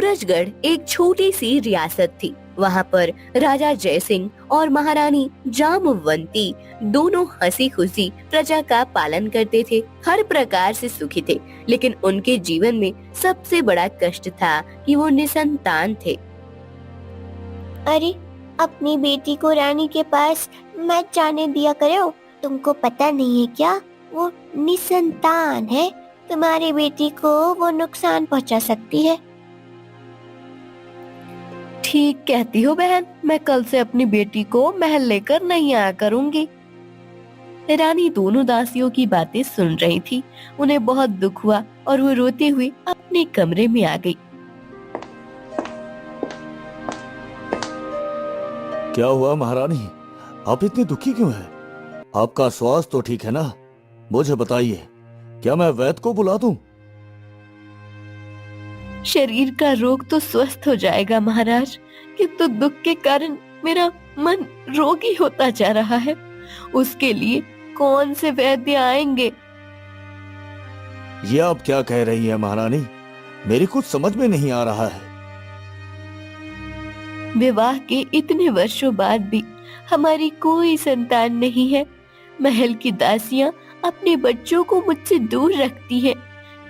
सूरजगढ़ एक छोटी सी रियासत थी। वहाँ पर राजा जयसिंह और महारानी जामवंती दोनों हंसी खुशी प्रजा का पालन करते थे, हर प्रकार से सुखी थे। लेकिन उनके जीवन में सबसे बड़ा कष्ट था कि वो निसंतान थे। अरे, अपनी बेटी को रानी के पास मत जाने दिया करो। तुमको पता नहीं है क्या, वो निसंतान है। तुम्हारी बेटी को वो नुकसान पहुंचा सकती है। ठीक कहती हो बहन, मैं कल से अपनी बेटी को महल लेकर नहीं आया करूंगी। रानी दोनों दासियों की बातें सुन रही थी। उन्हें बहुत दुख हुआ और वो रोते हुए अपने कमरे में आ गई। क्या हुआ महारानी, आप इतनी दुखी क्यों हैं? आपका स्वास्थ्य तो ठीक है ना? मुझे बताइए, क्या मैं वैद्य को बुला दूं? शरीर का रोग तो स्वस्थ हो जाएगा महाराज, किंतु दुख के कारण मेरा मन रोगी होता जा रहा है। उसके लिए कौन से वैद्य आएंगे? ये आप क्या कह रही हैं महारानी? मेरी कुछ समझ में नहीं आ रहा है। विवाह के इतने वर्षों बाद भी हमारी कोई संतान नहीं है। महल की दासियां अपने बच्चों को मुझसे दूर रखती हैं।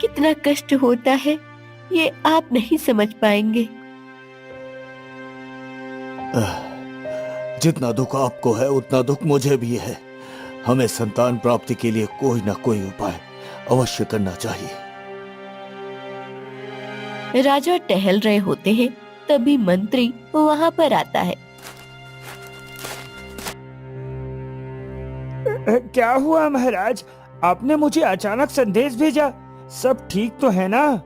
कितना कष्ट होता है ये आप नहीं समझ पाएंगे। जितना दुख आपको है उतना दुख मुझे भी है। हमें संतान प्राप्ति के लिए कोई ना कोई उपाय अवश्य करना चाहिए। राजा टहल रहे होते हैं, तभी मंत्री वहाँ पर आता है। क्या हुआ महाराज, आपने मुझे अचानक संदेश भेजा? सब ठीक तो है ना?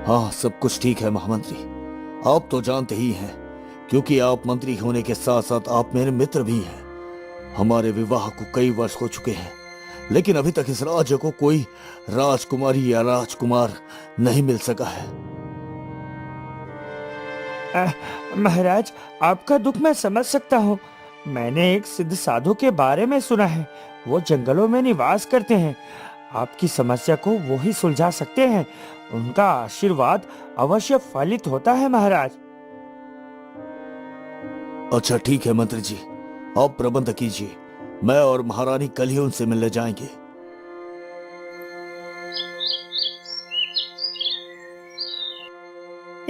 हाँ, सब कुछ ठीक है महामंत्री। आप तो जानते ही हैं, क्योंकि आप मंत्री होने के साथ साथ आप मेरे मित्र भी हैं। हमारे विवाह को कई वर्ष हो चुके हैं, लेकिन अभी तक इस राज्य को कोई राजकुमारी या राजकुमार नहीं मिल सका है। महाराज, आपका दुख मैं समझ सकता हूँ। मैंने एक सिद्ध साधु के बारे में सुना है। वो जंगलों में निवास करते हैं। आपकी समस्या को वो ही सुलझा सकते हैं। उनका आशीर्वाद अवश्य फलित होता है महाराज। अच्छा ठीक है मंत्री जी, आप प्रबंध कीजिए। मैं और महारानी कल ही उनसे मिलने जाएंगे।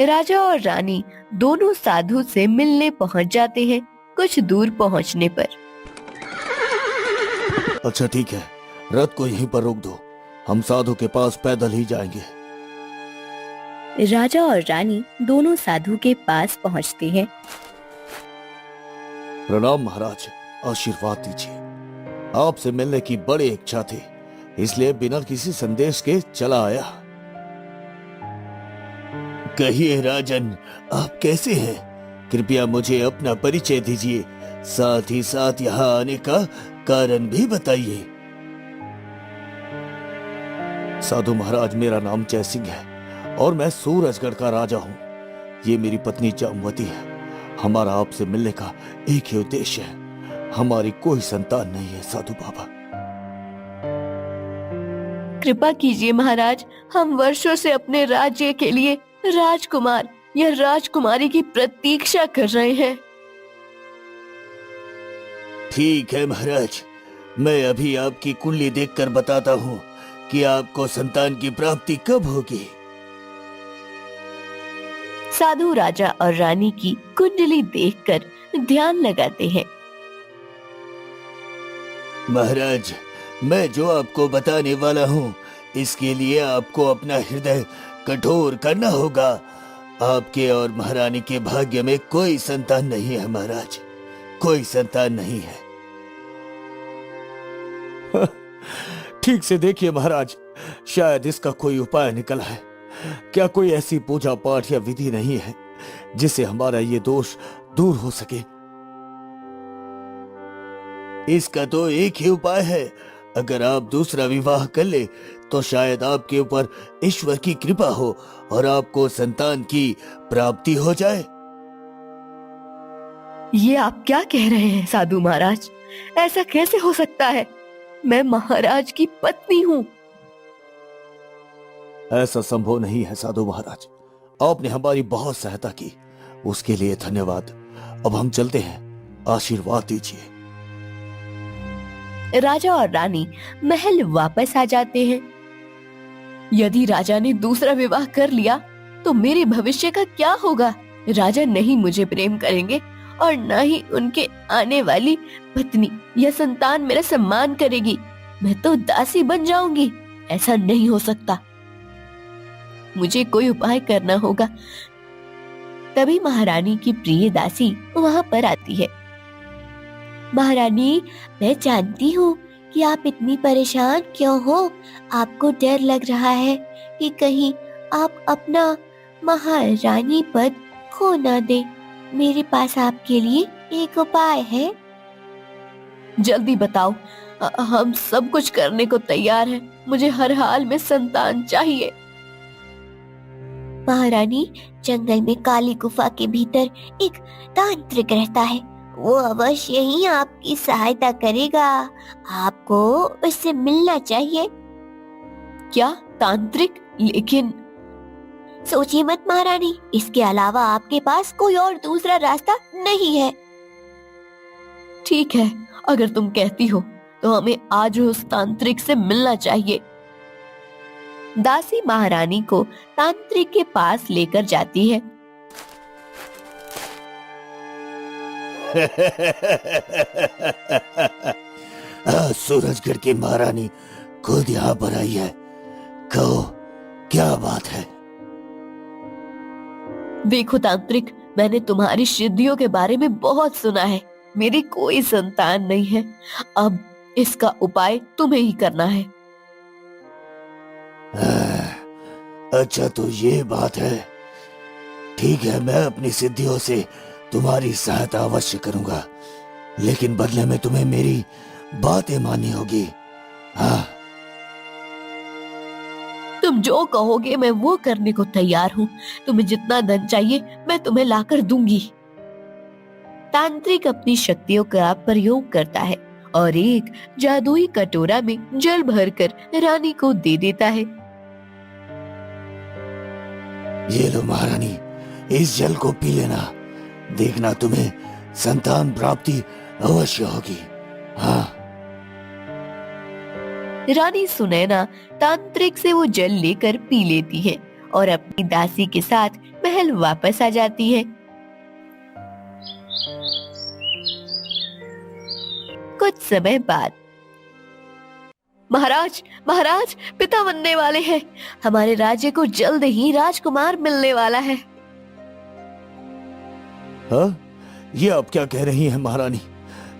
राजा और रानी दोनों साधु से मिलने पहुंच जाते हैं। कुछ दूर पहुंचने पर अच्छा ठीक है, रथ को यहीं पर रोक दो। हम साधु के पास पैदल ही जाएंगे। राजा और रानी दोनों साधु के पास पहुंचते हैं। प्रणाम महाराज, आशीर्वाद दीजिए। आपसे मिलने की बड़ी इच्छा थी, इसलिए बिना किसी संदेश के चला आया। कहिए राजन, आप कैसे हैं? कृपया मुझे अपना परिचय दीजिए, साथ ही साथ यहाँ आने का कारण भी बताइए। साधु महाराज, मेरा नाम जय सिंह है और मैं सूरजगढ़ का राजा हूँ। ये मेरी पत्नी जामवती है। हमारा आपसे मिलने का एक ही उद्देश्य है। हमारी कोई संतान नहीं है साधु बाबा। कृपा कीजिए महाराज, हम वर्षों से अपने राज्य के लिए राजकुमार या राजकुमारी की प्रतीक्षा कर रहे हैं। ठीक है महाराज, मैं अभी आपकी कुंडली देखकर बताता हूँ कि आपको संतान की प्राप्ति कब होगी। साधु राजा और रानी की कुंडली देखकर ध्यान लगाते हैं। महाराज, मैं जो आपको बताने वाला हूँ, इसके लिए आपको अपना हृदय कठोर करना होगा। आपके और महारानी के भाग्य में कोई संतान नहीं है महाराज, कोई संतान नहीं है। ठीक से देखिए महाराज, शायद इसका कोई उपाय निकला है। क्या कोई ऐसी पूजा पाठ या विधि नहीं है जिससे हमारा ये दोष दूर हो सके? इसका तो एक ही उपाय है। अगर आप दूसरा विवाह कर ले तो शायद आपके ऊपर ईश्वर की कृपा हो और आपको संतान की प्राप्ति हो जाए। ये आप क्या कह रहे हैं साधु महाराज? ऐसा कैसे हो सकता है? मैं महाराज की पत्नी हूँ। ऐसा संभव नहीं है साधु महाराज। आपने हमारी बहुत सहायता की, उसके लिए धन्यवाद। अब हम चलते हैं, आशीर्वाद दीजिए। राजा और रानी महल वापस आ जाते हैं। यदि राजा ने दूसरा विवाह कर लिया तो मेरे भविष्य का क्या होगा? राजा नहीं मुझे प्रेम करेंगे और न ही उनके आने वाली पत्नी या संतान मेरा सम्मान करेगी। मैं तो दासी बन जाऊंगी। ऐसा नहीं हो सकता। मुझे कोई उपाय करना होगा। तभी महारानी की प्रिय दासी वहां पर आती है। महारानी, मैं जानती हूँ कि आप इतनी परेशान क्यों हो। आपको डर लग रहा है कि कहीं आप अपना महारानी पद खो ना दे। मेरे पास आपके लिए एक उपाय है। जल्दी बताओ। हम सब कुछ करने को तैयार हैं। मुझे हर हाल में संतान चाहिए। महारानी, जंगल में काली गुफा के भीतर एक तांत्रिक रहता है। वो अवश्य ही आपकी सहायता करेगा। आपको उससे मिलना चाहिए। क्या तांत्रिक? लेकिन सोचिए मत महारानी, इसके अलावा आपके पास कोई और दूसरा रास्ता नहीं है। ठीक है, अगर तुम कहती हो तो हमें आज उस तांत्रिक से मिलना चाहिए। दासी महारानी को तांत्रिक के पास लेकर जाती है। सूरजगढ़ की महारानी खुद यहाँ पर आई है। कहो, क्या बात है? देखो तांत्रिक, मैंने तुम्हारी सिद्धियों के बारे में बहुत सुना है। मेरी कोई संतान नहीं है। अब इसका उपाय तुम्हें ही करना है। अच्छा, तो ये बात है। ठीक है, मैं अपनी सिद्धियों से तुम्हारी सहायता अवश्य करूंगा, लेकिन बदले में तुम्हें मेरी बातें माननी होगी। हाँ, तुम जो कहोगे मैं वो करने को तैयार हूँ। तुम्हें जितना धन चाहिए मैं तुम्हें लाकर दूंगी। तांत्रिक अपनी शक्तियों का प्रयोग करता है और एक जादुई कटोरा में जल भरकर रानी को दे देता है। ये लो महारानी, इस जल को पी लेना। देखना, तुम्हें संतान प्राप्ति अवश्य होगी। हाँ। रानी सुनैना तांत्रिक से वो जल लेकर पी लेती है और अपनी दासी के साथ महल वापस आ जाती है। कुछ समय बाद, महाराज, महाराज, पिता बनने वाले हैं। हमारे राज्य को जल्द ही राजकुमार मिलने वाला है। हाँ? ये आप क्या कह रही हैं महारानी?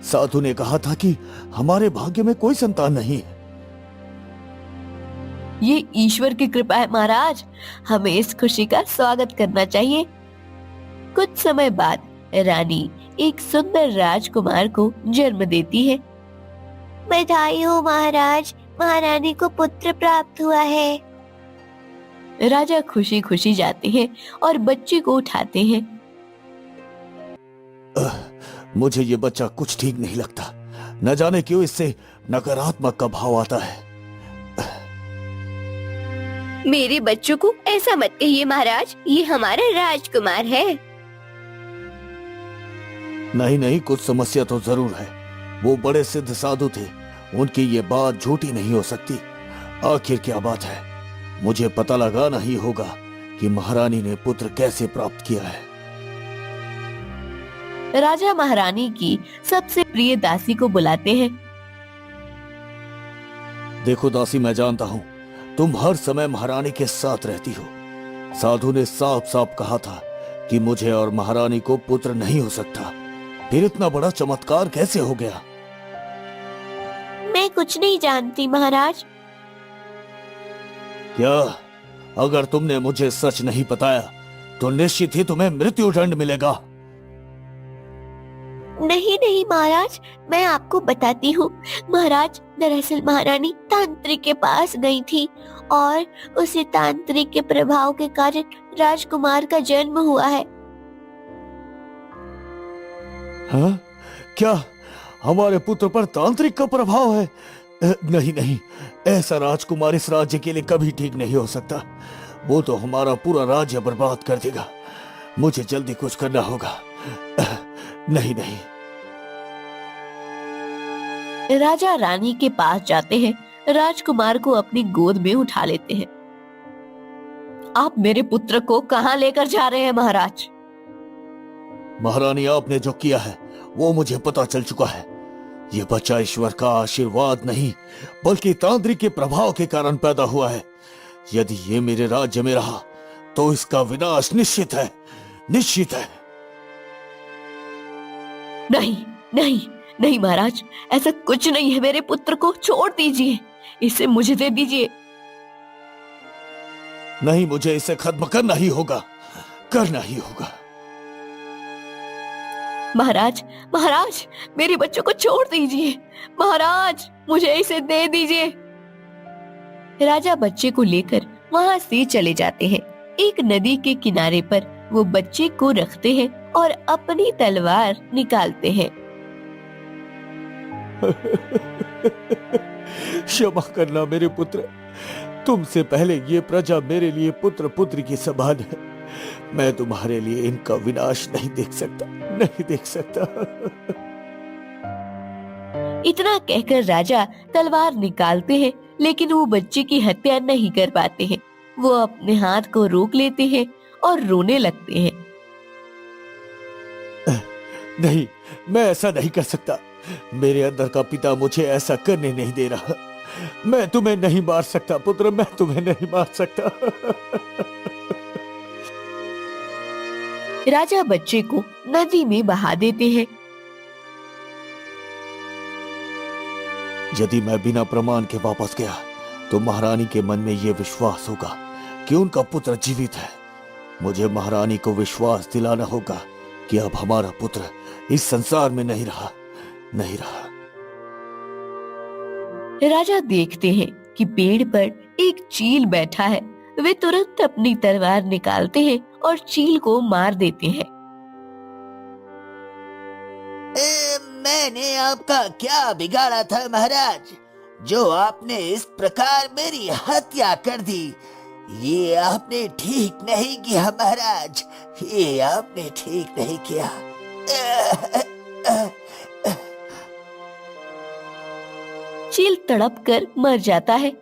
साधु ने कहा था कि हमारे भाग्य में कोई संतान नहीं है। ये ईश्वर की कृपा है महाराज। हमें इस खुशी का स्वागत करना चाहिए। कुछ समय बाद रानी एक सुंदर राजकुमार को जन्म देती है। बधाई हो महाराज, महारानी को पुत्र प्राप्त हुआ है। राजा खुशी खुशी जाते हैं और बच्चे को उठाते हैं। मुझे ये बच्चा कुछ ठीक नहीं लगता। न जाने क्यों इससे नकारात्मक का भाव आता है। मेरे बच्चों को ऐसा मत कहिए महाराज, ये हमारा राजकुमार है। नहीं नहीं, कुछ समस्या तो जरूर है। वो बड़े सिद्ध साधु थे, उनकी ये बात झूठी नहीं हो सकती। आखिर क्या बात है? मुझे पता लगाना ही होगा कि महारानी ने पुत्र कैसे प्राप्त किया है। राजा महारानी की सबसे प्रिय दासी को बुलाते हैं। देखो दासी, मैं जानता हूँ तुम हर समय महारानी के साथ रहती हो। साधु ने साफ साफ कहा था कि मुझे और महारानी को पुत्र नहीं हो सकता। फिर इतना बड़ा चमत्कार कैसे हो गया? मैं कुछ नहीं जानती महाराज। क्या? अगर तुमने मुझे सच नहीं बताया तो निश्चित ही तुम्हें मृत्यु दंड मिलेगा। नहीं नहीं महाराज, मैं आपको बताती हूँ। महाराज, दरअसल महारानी तांत्रिक के पास गई थी और उसे तांत्रिक के प्रभाव के कारण राजकुमार का जन्म हुआ है। हाँ? क्या हमारे पुत्र पर तांत्रिक का प्रभाव है? नहीं नहीं, ऐसा राजकुमार इस राज्य के लिए कभी ठीक नहीं हो सकता। वो तो हमारा पूरा राज्य बर्बाद कर देगा। मुझे जल्दी कुछ करना होगा। नहीं नहीं। राजा रानी के पास जाते हैं, राजकुमार को अपनी गोद में उठा लेते हैं। आप मेरे पुत्र को कहाँ लेकर जा रहे हैं महाराज? महारानी, आपने जो किया है वो मुझे पता चल चुका है। ये बच्चा ईश्वर का आशीर्वाद नहीं बल्कि तांत्रिक के प्रभाव के कारण पैदा हुआ है। यदि ये मेरे राज्य में रहा तो इसका विनाश निश्चित है, निश्चित है। नहीं नहीं नहीं महाराज, ऐसा कुछ नहीं है। मेरे पुत्र को छोड़ दीजिए, इसे मुझे दे दीजिए। नहीं, मुझे इसे खत्म करना ही होगा, करना ही होगा। महाराज महाराज, मेरे बच्चों को छोड़ दीजिए। महाराज, मुझे इसे दे दीजिए। राजा बच्चे को लेकर वहां से चले जाते हैं। एक नदी के किनारे पर वो बच्चे को रखते हैं और अपनी तलवार निकालते हैं। क्षमा करना मेरे पुत्र, तुमसे पहले ये प्रजा मेरे लिए पुत्र पुत्री की समान है। मैं तुम्हारे लिए इनका विनाश नहीं देख सकता, नहीं देख सकता। इतना कहकर राजा तलवार निकालते हैं, लेकिन वो बच्चे की हत्या नहीं कर पाते हैं। वो अपने हाथ को रोक लेते हैं और रोने लगते हैं। नहीं, मैं ऐसा नहीं कर सकता। मेरे अंदर का पिता मुझे ऐसा करने नहीं दे रहा। मैं तुम्हें नहीं मार सकता पुत्र, मैं तुम्हें नहीं मार सकता। राजा बच्चे को नदी में बहा देते हैं। यदि मैं बिना प्रमाण के वापस गया तो महारानी के मन में यह विश्वास होगा कि उनका पुत्र जीवित है। मुझे महारानी को विश्वास दिलाना होगा कि अब हमारा पुत्र इस संसार में नहीं रहा, नहीं रहा। राजा देखते हैं कि पेड़ पर एक चील बैठा है। वे तुरंत अपनी तलवार निकालते हैं और चील को मार देते हैं। मैंने आपका क्या बिगाड़ा था महाराज, जो आपने इस प्रकार मेरी हत्या कर दी? ये आपने ठीक नहीं किया महाराज, ये आपने ठीक नहीं किया। चील तड़प कर मर जाता है।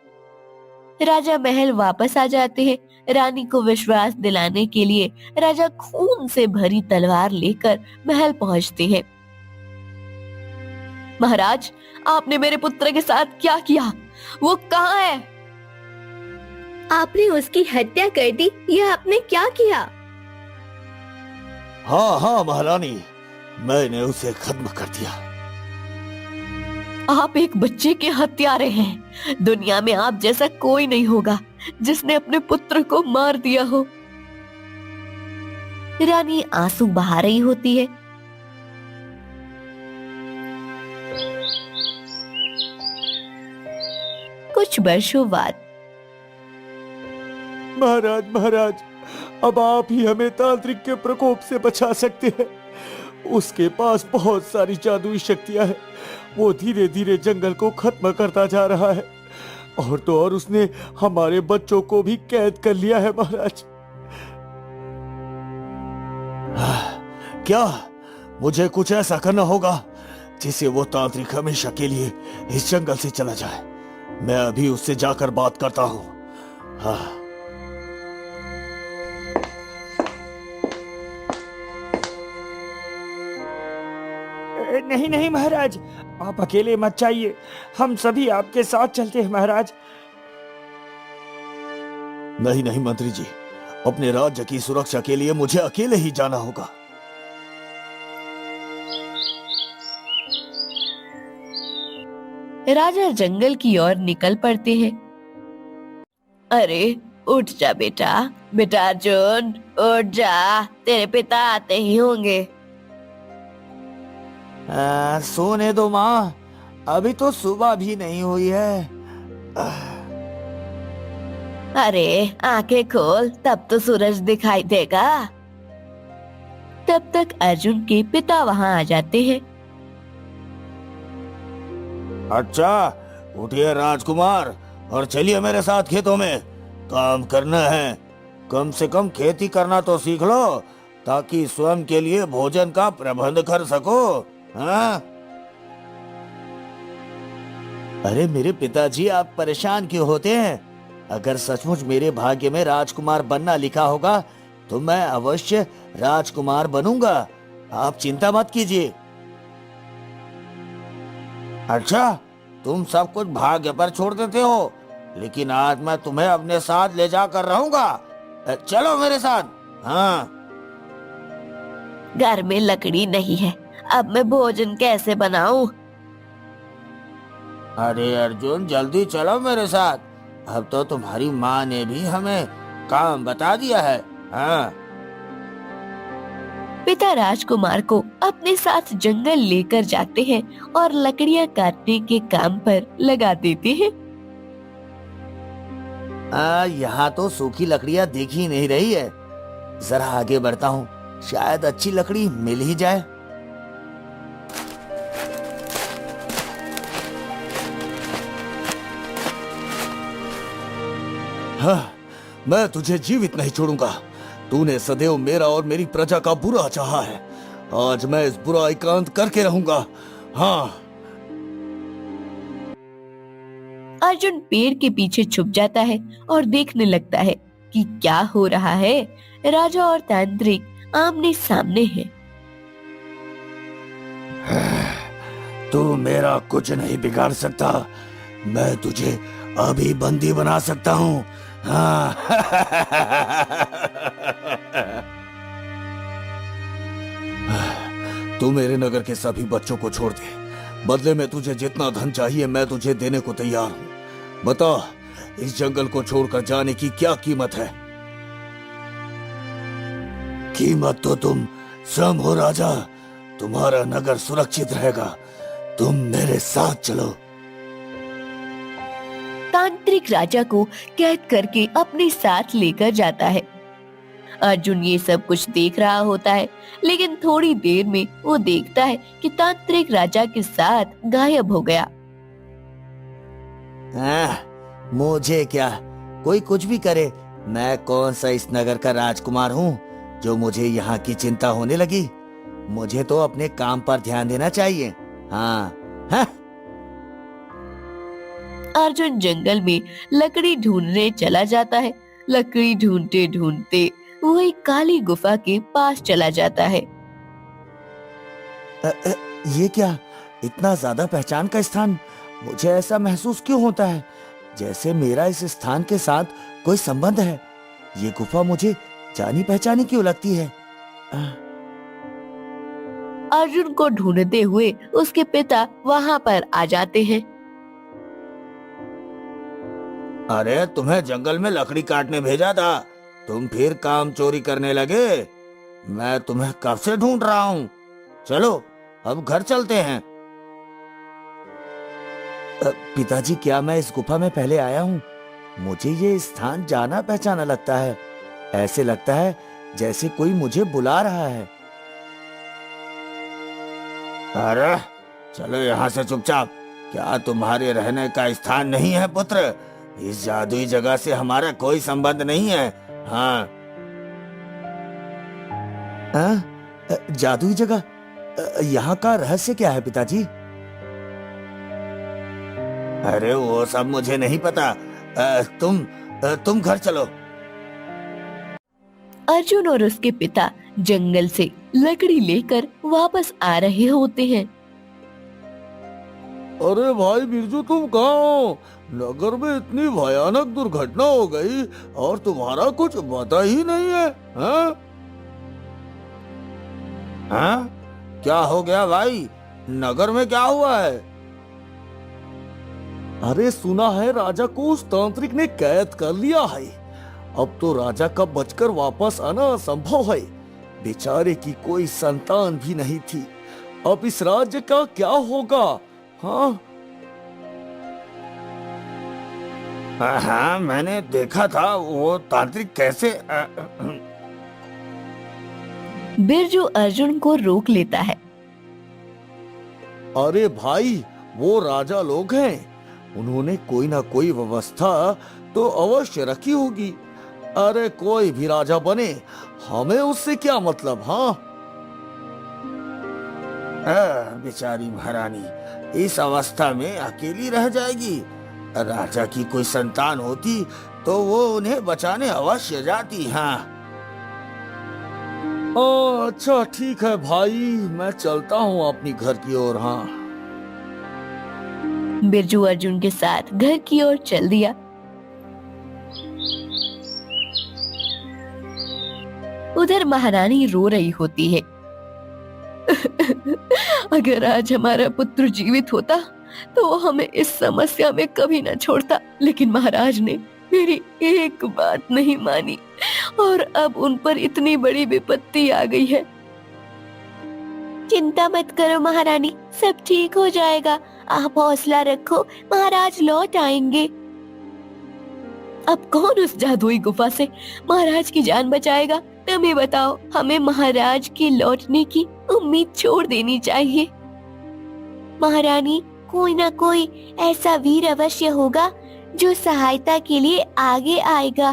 राजा महल वापस आ जाते हैं। रानी को विश्वास दिलाने के लिए राजा खून से भरी तलवार लेकर महल पहुंचते हैं। महाराज, आपने मेरे पुत्र के साथ क्या किया? वो कहाँ है? आपने उसकी हत्या कर दी, यह आपने क्या किया? हाँ हाँ महारानी, मैंने उसे खत्म कर दिया। आप एक बच्चे के हत्यारे हैं। दुनिया में आप जैसा कोई नहीं होगा जिसने अपने पुत्र को मार दिया हो। रानी आंसू बहा रही होती है। कुछ वर्षों बाद महाराज, महाराज, अब आप ही हमें तांत्रिक के प्रकोप से बचा सकते हैं। उसके पास बहुत सारी जादुई शक्तियां हैं। वो धीरे धीरे जंगल को खत्म करता जा रहा है। और तो और उसने हमारे बच्चों को भी कैद कर लिया है महाराज। क्या मुझे कुछ ऐसा करना होगा जिससे वो तांत्रिक हमेशा के लिए इस जंगल से चला जाए? मैं अभी उससे जाकर बात करता हूँ। हाँ। नहीं नहीं महाराज, आप अकेले मत जाइए, हम सभी आपके साथ चलते हैं महाराज। नहीं नहीं मंत्री जी, अपने राज्य की सुरक्षा के लिए मुझे अकेले ही जाना होगा। राजा जंगल की ओर निकल पड़ते हैं। अरे उठ जा बेटा, बेटा अर्जुन उठ जा, तेरे पिता आते ही होंगे। सोने दो माँ, अभी तो सुबह भी नहीं हुई है। अरे आंखें खोल, तब तो सूरज दिखाई देगा। तब तक अर्जुन के पिता वहां आ जाते हैं। अच्छा, उठिए राजकुमार और चलिए मेरे साथ खेतों में। काम करना है, कम से कम खेती करना तो सीख लो ताकि स्वयं के लिए भोजन का प्रबंध कर सको। हाँ? अरे मेरे पिताजी, आप परेशान क्यों होते हैं? अगर सचमुच मेरे भाग्य में राजकुमार बनना लिखा होगा तो मैं अवश्य राजकुमार बनूंगा। आप चिंता मत कीजिए। अच्छा, तुम सब कुछ भाग्य पर छोड़ देते हो, लेकिन आज मैं तुम्हें अपने साथ ले जाकर रहूंगा। चलो मेरे साथ। हाँ। घर में लकड़ी नहीं है, अब मैं भोजन कैसे बनाऊं? अरे अर्जुन, जल्दी चलो मेरे साथ। अब तो तुम्हारी माँ ने भी हमें काम बता दिया है। हाँ। पिता राजकुमार को अपने साथ जंगल लेकर जाते हैं और लकड़ियां काटने के काम पर लगा देते हैं। यहाँ तो सूखी लकड़ियाँ दिख ही नहीं रही है। जरा आगे बढ़ता हूँ, शायद अच्छी लकड़ी मिल ही जाए। हाँ, मैं तुझे जीवित नहीं छोड़ूंगा। तूने सदैव मेरा और मेरी प्रजा का बुरा चाहा है। आज मैं इस बुराई का अंत करके रहूंगा। हाँ। अर्जुन पेड़ के पीछे छुप जाता है और देखने लगता है कि क्या हो रहा है। राजा और तांत्रिक आमने सामने हैं। तू मेरा कुछ नहीं बिगाड़ सकता। मैं तुझे अभी बंदी बना सकता हूँ। हाँ। तू मेरे नगर के सभी बच्चों को छोड़ दे। बदले में तुझे जितना धन चाहिए मैं तुझे देने को तैयार हूँ। बता, इस जंगल को छोड़कर जाने की क्या कीमत है? कीमत तो तुम स्वयं हो राजा। तुम्हारा नगर सुरक्षित रहेगा। तुम मेरे साथ चलो। तांत्रिक राजा को कैद करके अपने साथ लेकर जाता है। अर्जुन ये सब कुछ देख रहा होता है, लेकिन थोड़ी देर में वो देखता है कि तांत्रिक राजा के साथ गायब हो गया। मुझे क्या, कोई कुछ भी करे, मैं कौन सा इस नगर का राजकुमार हूँ जो मुझे यहाँ की चिंता होने लगी। मुझे तो अपने काम पर ध्यान देना चाहिए। हाँ। हाँ। अर्जुन जंगल में लकड़ी ढूंढने चला जाता है। लकड़ी ढूंढते ढूंढते वो एक काली गुफा के पास चला जाता है। ये क्या, इतना ज्यादा पहचान का स्थान? मुझे ऐसा महसूस क्यों होता है जैसे मेरा इस स्थान के साथ कोई संबंध है। ये गुफा मुझे जानी पहचानी क्यों लगती है? अर्जुन को ढूंढते हुए उसके पिता वहाँ पर आ जाते हैं। अरे, तुम्हें जंगल में लकड़ी काटने भेजा था, तुम फिर काम चोरी करने लगे। मैं तुम्हें कब से ढूंढ रहा हूँ। चलो अब घर चलते हैं। पिताजी, क्या मैं इस गुफा में पहले आया हूँ? मुझे ये स्थान जाना पहचाना लगता है। ऐसे लगता है जैसे कोई मुझे बुला रहा है। अरे चलो यहाँ से चुपचाप। क्या तुम्हारे रहने का स्थान नहीं है पुत्र? इस जादुई जगह से हमारा कोई संबंध नहीं है। हाँ। जादुई जगह? यहाँ का रहस्य क्या है पिताजी? अरे वो सब मुझे नहीं पता। तुम घर चलो। अर्जुन और उसके पिता जंगल से लकड़ी लेकर वापस आ रहे होते हैं। अरे भाई बिरजू, तुम कहाँ हो? नगर में इतनी भयानक दुर्घटना हो गई और तुम्हारा कुछ पता ही नहीं है। हाँ? हाँ? क्या हो गया भाई? नगर में क्या हुआ है? अरे सुना है राजा को उस तांत्रिक ने कैद कर लिया है। अब तो राजा का बचकर वापस आना असंभव है। बेचारे की कोई संतान भी नहीं थी। अब इस राज्य का क्या होगा? हाँ? हाँ, मैंने देखा था वो तांत्रिक कैसे। बिरजू अर्जुन को रोक लेता है। अरे भाई, वो राजा लोग हैं। उन्होंने कोई ना कोई व्यवस्था तो अवश्य रखी होगी। अरे कोई भी राजा बने, हमें उससे क्या मतलब। हाँ, बेचारी महारानी इस अवस्था में अकेली रह जाएगी। राजा की कोई संतान होती तो वो उन्हें बचाने अवश्य जाती। हाँ, अच्छा ठीक है भाई, मैं चलता हूँ अपनी घर की ओर। हाँ, बिरजू अर्जुन के साथ घर की ओर चल दिया। उधर महारानी रो रही होती है। अगर आज हमारा पुत्र जीवित होता तो वो हमें इस समस्या में कभी न छोड़ता, लेकिन महाराज ने मेरी एक बात नहीं मानी और अब उन पर इतनी बड़ी विपत्ति आ गई है। चिंता मत करो महारानी, सब ठीक हो जाएगा। आप हौसला रखो, महाराज लौट आएंगे। अब कौन उस जादुई गुफा से महाराज की जान बचाएगा? तुम ही बताओ, हमें महाराज के लौटने की उम्मीद छोड़ देनी चाहिए। महारानी, कोई ना कोई ऐसा वीर अवश्य होगा जो सहायता के लिए आगे आएगा।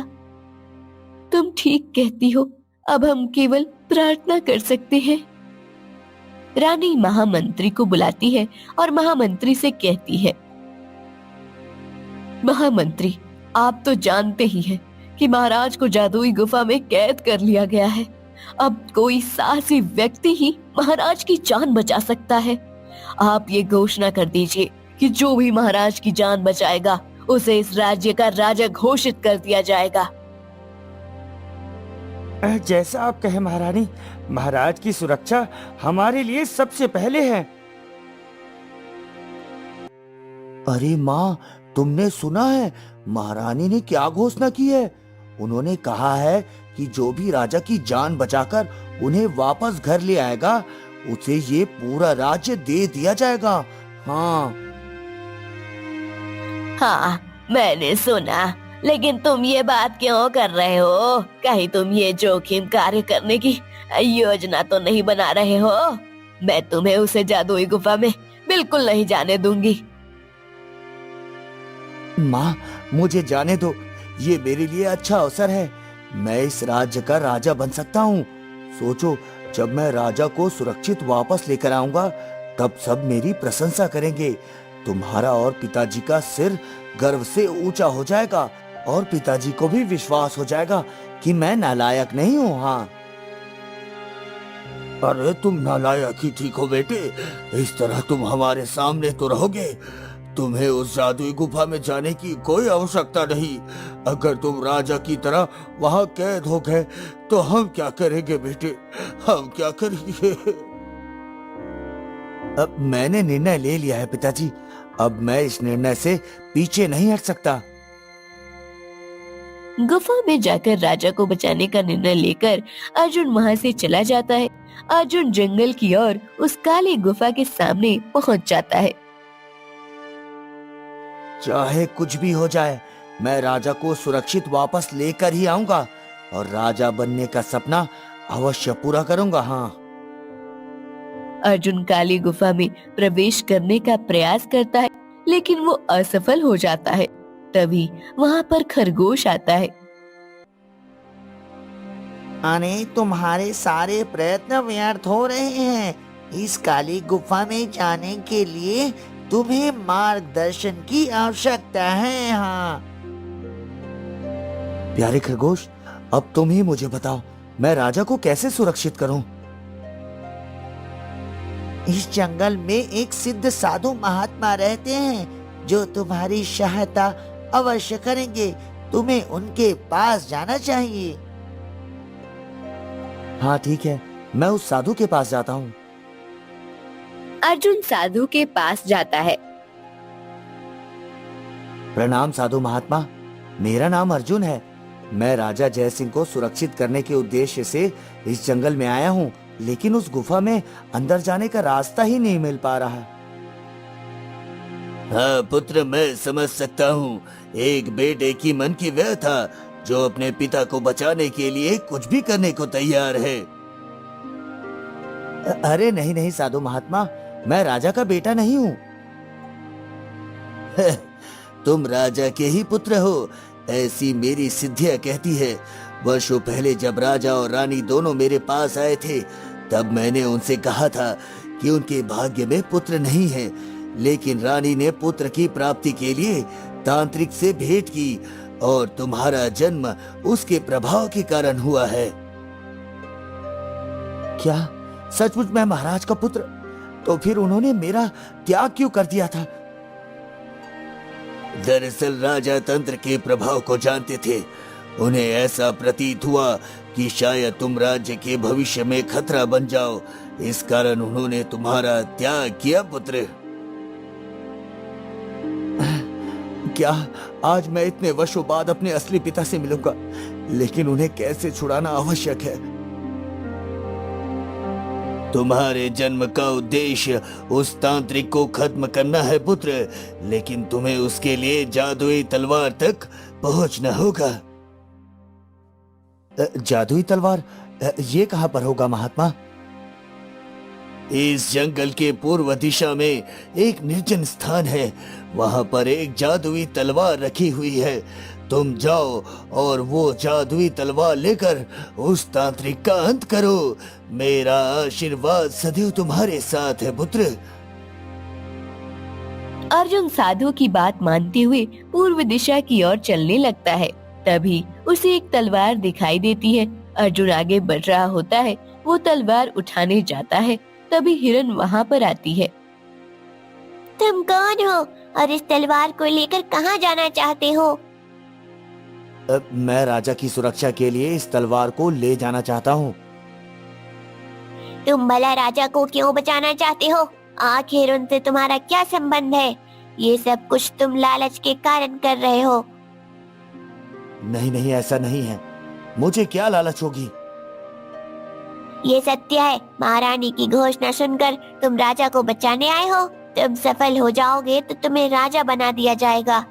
तुम ठीक कहती हो, अब हम केवल प्रार्थना कर सकते हैं। रानी महामंत्री को बुलाती है और महामंत्री से कहती है, महामंत्री, आप तो जानते ही हैं कि महाराज को जादुई गुफा में कैद कर लिया गया है। अब कोई साहसी व्यक्ति ही महाराज की जान बचा सकता है। आप ये घोषणा कर दीजिए कि जो भी महाराज की जान बचाएगा उसे इस राज्य का राजा घोषित कर दिया जाएगा। जैसा आप कहे महारानी, महाराज की सुरक्षा हमारे लिए सबसे पहले है। अरे माँ, तुमने सुना है महारानी ने क्या घोषणा की है? उन्होंने कहा है कि जो भी राजा की जान बचाकर उन्हें वापस घर ले आएगा उसे ये पूरा राज्य दे दिया जाएगा। हाँ हाँ, मैंने सुना, लेकिन तुम ये बात क्यों कर रहे हो? कहीं तुम ये जोखिम कार्य करने की योजना तो नहीं बना रहे हो? मैं तुम्हें उसे जादुई गुफा में बिल्कुल नहीं जाने दूंगी। माँ, मुझे जाने दो, ये मेरे लिए अच्छा अवसर है। मैं इस राज्य का राजा बन सकता हूँ। सोचो, जब मैं राजा को सुरक्षित वापस लेकर आऊंगा तब सब मेरी प्रशंसा करेंगे। तुम्हारा और पिताजी का सिर गर्व से ऊंचा हो जाएगा और पिताजी को भी विश्वास हो जाएगा कि मैं नालायक नहीं हूँ। हाँ, अरे तुम नालायक ही ठीक हो बेटे, इस तरह तुम हमारे सामने तो रहोगे। तुम्हें उस जादुई गुफा में जाने की कोई आवश्यकता नहीं। अगर तुम राजा की तरह वहां कैद हो गए तो हम क्या करेंगे बेटे, हम क्या करेंगे? अब मैंने निर्णय ले लिया है पिताजी, अब मैं इस निर्णय से पीछे नहीं हट सकता। गुफा में जाकर राजा को बचाने का निर्णय लेकर अर्जुन वहां से चला जाता है। अर्जुन जंगल की ओर उस काली गुफा के सामने पहुंच जाता है। चाहे कुछ भी हो जाए, मैं राजा को सुरक्षित वापस लेकर ही आऊंगा और राजा बनने का सपना अवश्य पूरा करूंगा। हाँ, अर्जुन काली गुफा में प्रवेश करने का प्रयास करता है, लेकिन वो असफल हो जाता है। तभी वहाँ पर खरगोश आता है। अरे तुम्हारे सारे प्रयत्न व्यर्थ हो रहे हैं। इस काली गुफा में जाने के लिए तुम्हें मार्गदर्शन की आवश्यकता है। हाँ, प्यारे खरगोश, अब तुम ही मुझे बताओ, मैं राजा को कैसे सुरक्षित करूं? इस जंगल में एक सिद्ध साधु महात्मा रहते हैं जो तुम्हारी सहायता अवश्य करेंगे। तुम्हें उनके पास जाना चाहिए। हाँ ठीक है, मैं उस साधु के पास जाता हूँ। अर्जुन साधु के पास जाता है। प्रणाम साधु महात्मा, मेरा नाम अर्जुन है। मैं राजा जय सिंह को सुरक्षित करने के उद्देश्य से इस जंगल में आया हूँ, लेकिन उस गुफा में अंदर जाने का रास्ता ही नहीं मिल पा रहा। हाँ पुत्र, मैं समझ सकता हूँ। एक बेटे की मन की व्यथा जो अपने पिता को बचाने के लिए कुछ भी करने को तैयार है। अरे नहीं नहीं साधु महात्मा, मैं राजा का बेटा नहीं हूँ। तुम राजा के ही पुत्र हो, ऐसी मेरी सिद्धियां कहती है। वर्षों पहले जब राजा और रानी दोनों मेरे पास आए थे, तब मैंने उनसे कहा था कि उनके भाग्य में पुत्र नहीं है, लेकिन रानी ने पुत्र की प्राप्ति के लिए तांत्रिक से भेंट की और तुम्हारा जन्म उसके प्रभाव के कारण हुआ है। क्या सचमुच मैं महाराज का पुत्र? तो फिर उन्होंने मेरा त्याग क्यों कर दिया था? दरअसल राजा तंत्र के प्रभाव को जानते थे। उन्हें ऐसा प्रतीत हुआ कि शायद तुम राज्य के भविष्य में खतरा बन जाओ, इस कारण उन्होंने तुम्हारा त्याग किया पुत्र। क्या आज मैं इतने वर्षों बाद अपने असली पिता से मिलूंगा, लेकिन उन्हें कैसे छुड़ाना आवश्यक है। तुम्हारे जन्म का उद्देश्य उस तांत्रिक को खत्म करना है पुत्र, लेकिन तुम्हें उसके लिए जादुई तलवार तक पहुंचना होगा। जादुई तलवार? ये कहाँ पर होगा महात्मा? इस जंगल के पूर्व दिशा में एक निर्जन स्थान है, वहां पर एक जादुई तलवार रखी हुई है। तुम जाओ और वो जादुई तलवार लेकर उस तांत्रिक का अंत करो। मेरा आशीर्वाद सदैव तुम्हारे साथ है पुत्र। अर्जुन साधु की बात मानते हुए पूर्व दिशा की ओर चलने लगता है। तभी उसे एक तलवार दिखाई देती है। अर्जुन आगे बढ़ रहा होता है, वो तलवार उठाने जाता है, तभी हिरन वहाँ पर आती है। तुम कौन हो और इस तलवार को लेकर कहाँ जाना चाहते हो? मैं राजा की सुरक्षा के लिए इस तलवार को ले जाना चाहता हूँ। तुम भला राजा को क्यों बचाना चाहते हो? आखिर उनसे तुम्हारा क्या संबंध है? ये सब कुछ तुम लालच के कारण कर रहे हो। नहीं नहीं, ऐसा नहीं है। मुझे क्या लालच होगी? ये सत्य है। महारानी की घोषणा सुनकर तुम राजा को बचाने आए हो। तुम सफल हो जाओगे तो तुम्हें राजा बना दिया जाएगा।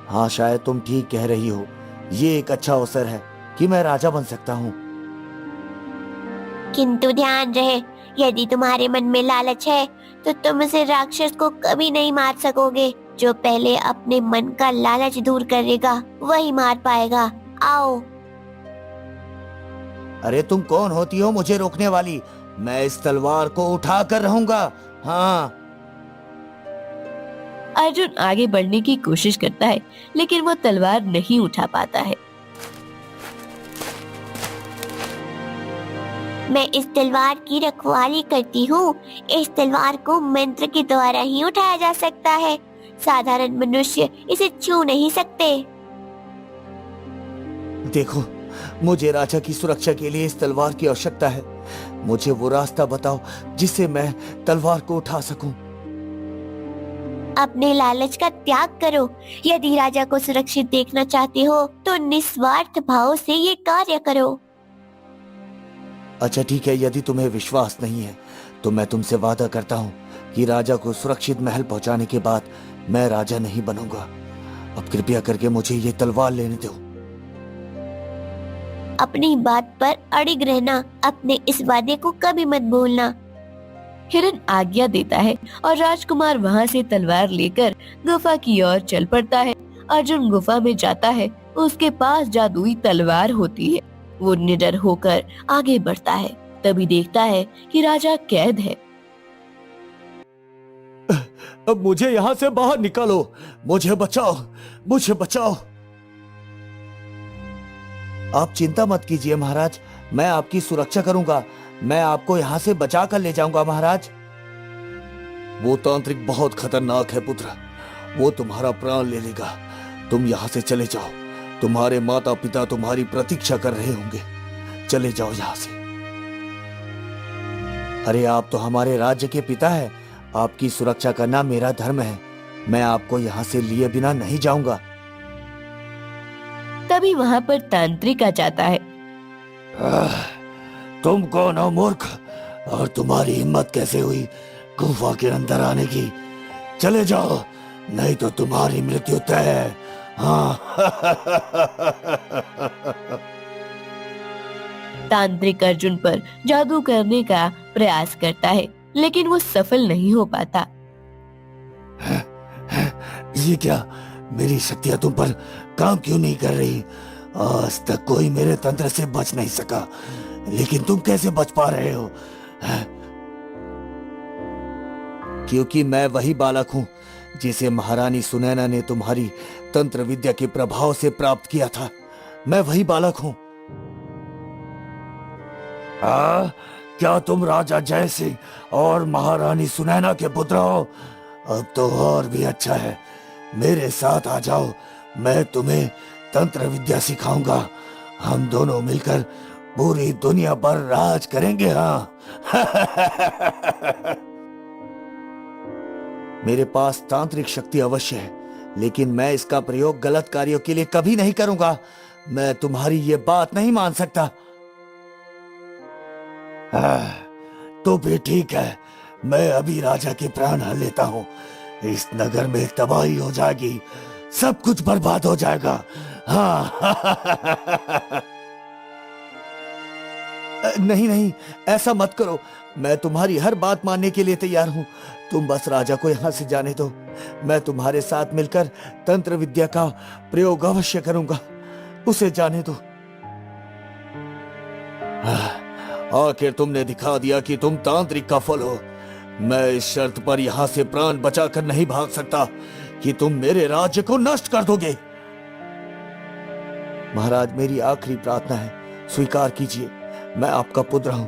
हाँ, शायद तुम ठीक कह रही हो। ये एक अच्छा अवसर है कि मैं राजा बन सकता हूँ। किंतु ध्यान रहे, यदि तुम्हारे मन में लालच है तो तुम उस राक्षस को कभी नहीं मार सकोगे। जो पहले अपने मन का लालच दूर करेगा वही मार पाएगा। आओ। अरे तुम कौन होती हो मुझे रोकने वाली? मैं इस तलवार को उठा कर रहूंगा। हाँ। अर्जुन आगे बढ़ने की कोशिश करता है, लेकिन वो तलवार नहीं उठा पाता है। मैं इस तलवार की रखवाली करती हूँ। इस तलवार को मंत्र के द्वारा ही उठाया जा सकता है। साधारण मनुष्य इसे छू नहीं सकते। देखो, मुझे राजा की सुरक्षा के लिए इस तलवार की आवश्यकता है। मुझे वो रास्ता बताओ जिससे मैं तलवार को उठा सकूं। अपने लालच का त्याग करो। यदि राजा को सुरक्षित देखना चाहते हो तो निस्वार्थ भाव से ये कार्य करो। अच्छा ठीक है, यदि तुम्हें विश्वास नहीं है तो मैं तुमसे वादा करता हूँ कि राजा को सुरक्षित महल पहुँचाने के बाद मैं राजा नहीं बनूंगा। अब कृपया करके मुझे ये तलवार लेने दो। अपनी बात पर अड़िग रहना। अपने इस वादे को कभी मत भूलना। हिरन आज्ञा देता है और राजकुमार वहाँ से तलवार लेकर गुफा की ओर चल पड़ता है। अर्जुन गुफा में जाता है, उसके पास जादुई तलवार होती है। वो निडर होकर आगे बढ़ता है, तभी देखता है कि राजा कैद है। अब मुझे यहाँ से बाहर निकालो। मुझे बचाओ, मुझे बचाओ। आप चिंता मत कीजिए महाराज, मैं आपकी सुरक्षा करूंगा। मैं आपको यहाँ से बचा कर ले जाऊंगा महाराज। वो तांत्रिक बहुत खतरनाक है पुत्र, वो तुम्हारा प्राण ले लेगा। तुम यहाँ से चले जाओ, तुम्हारे माता पिता तुम्हारी प्रतीक्षा कर रहे होंगे। चले जाओ यहाँ से। अरे आप तो हमारे राज्य के पिता हैं, आपकी सुरक्षा करना मेरा धर्म है। मैं आपको यहाँ से लिए बिना नहीं जाऊंगा। तभी वहाँ पर तांत्रिक आ जाता है। तुम कौन हो मूर्ख, और तुम्हारी हिम्मत कैसे हुई गुफा के अंदर आने की? चले जाओ, नहीं तो तुम्हारी मृत्यु तय है। हाँ। तांत्रिक अर्जुन पर जादू करने का प्रयास करता है, लेकिन वो सफल नहीं हो पाता। ये क्या, मेरी शक्तियां तुम पर काम क्यों नहीं कर रही? आज तक कोई मेरे तंत्र से बच नहीं सका, लेकिन तुम कैसे बच पा रहे हो? हैं? क्योंकि मैं वही बालक हूं जिसे महारानी सुनैना ने तुम्हारी तंत्र विद्या के प्रभाव से प्राप्त किया था। मैं वही बालक हूं। क्या तुम राजा जय सिंह और महारानी सुनैना के पुत्र हो? अब तो और भी अच्छा है, मेरे साथ आ जाओ, मैं तुम्हें तंत्र विद्या सिखाऊंगा। हम दोनों मिलकर पूरी दुनिया पर राज करेंगे। हाँ। मेरे पास तांत्रिक शक्ति अवश्य है, लेकिन मैं इसका प्रयोग गलत कार्यों के लिए कभी नहीं करूंगा। मैं तुम्हारी ये बात नहीं मान सकता। तो भी ठीक है, मैं अभी राजा के प्राण हर लेता हूँ। इस नगर में तबाही हो जाएगी, सब कुछ बर्बाद हो जाएगा। हाँ। नहीं नहीं, ऐसा मत करो, मैं तुम्हारी हर बात मानने के लिए तैयार हूँ। तुम बस राजा को यहाँ से जाने दो, मैं तुम्हारे साथ मिलकर तंत्र विद्या का प्रयोग अवश्य करूंगा। उसे जाने दो। आखिर तुमने दिखा दिया कि तुम तांत्रिक का फल हो। मैं इस शर्त पर यहाँ से प्राण बचाकर नहीं भाग सकता कि तुम मेरे राज्य को नष्ट कर दोगे। महाराज, मेरी आखिरी प्रार्थना है, स्वीकार कीजिए, मैं आपका पुत्र हूं।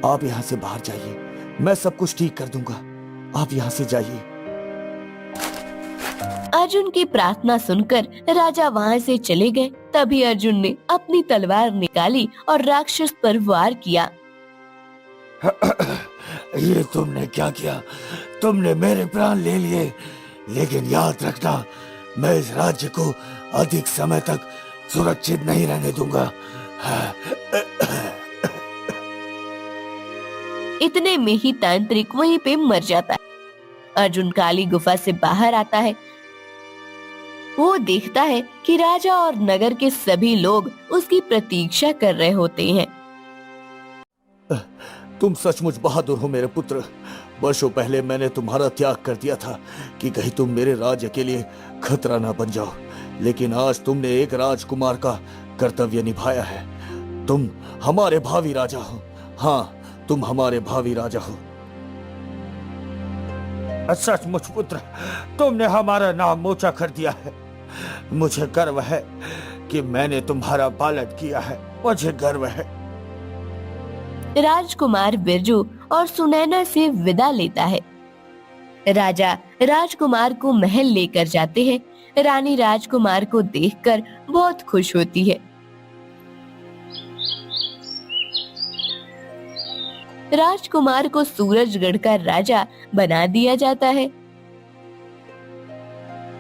आप यहाँ से बाहर जाइए, मैं सब कुछ ठीक कर दूंगा। आप यहाँ से जाइए। अर्जुन की प्रार्थना सुनकर राजा वहाँ से चले गए। तभी अर्जुन ने अपनी तलवार निकाली और राक्षस पर वार किया। ये तुमने क्या किया? तुमने मेरे प्राण ले लिए, लेकिन याद रखना, मैं इस राज्य को अधिक समय तक सुरक्षित नहीं रहने दूंगा। इतने में ही तांत्रिक वहीं पे मर जाता है। अर्जुन काली गुफा से बाहर आता है। वो देखता है कि राजा और नगर के सभी लोग उसकी प्रतीक्षा कर रहे होते हैं। तुम सचमुच बहादुर हो मेरे पुत्र। वर्षों पहले मैंने तुम्हारा त्याग कर दिया था कि कहीं तुम मेरे राज्य के लिए खतरा ना बन जाओ, लेकिन आज तुमने एक राजकुमार का कर्तव्य निभाया है। तुम हमारे भावी राजा हो। हाँ, तुम हमारे भावी राजा हो। सचमुच पुत्र, तुमने हमारा नाम ऊंचा कर दिया है। मुझे गर्व है कि मैंने तुम्हारा पालन किया है। मुझे गर्व है। राजकुमार बिरजू और सुनैना से विदा लेता है। राजा राजकुमार को महल लेकर जाते हैं। रानी राजकुमार को देखकर बहुत खुश होती है। राजकुमार को सूरजगढ़ का राजा बना दिया जाता है।